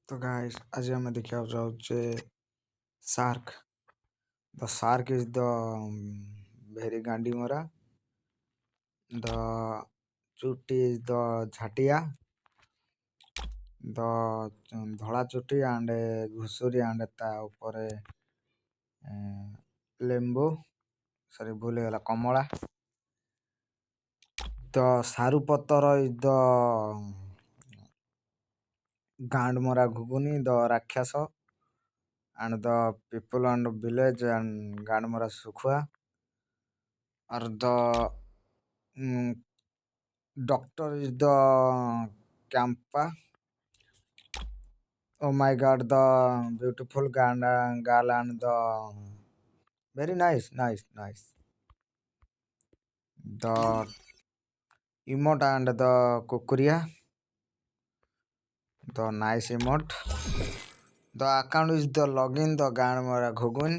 तो गाइस आज ଆମେ ଦେଖିବାକୁ ଯାଉଛେ shark. The shark is the very gandimora. The chutti is the jhatia. The ଧଳା ଚୁଟି and ଘୁଷୁରୀ and ତା ଉପରେ ଲେମ୍ବୁ ଭୁଲ ହେଇଗଲା କମଳା. The ସାରୁ ପତର is the ଗାଣ୍ଡମରା ଘୁଗୁନି the ରାକ୍ଷସ. And the people and village and Gandmara Sukhua are the doctor is the Kampa. Oh my god, the beautiful girl and the very nice. The emote and the kukuria, the nice emote. The account is the login the Gandmara Ghugun.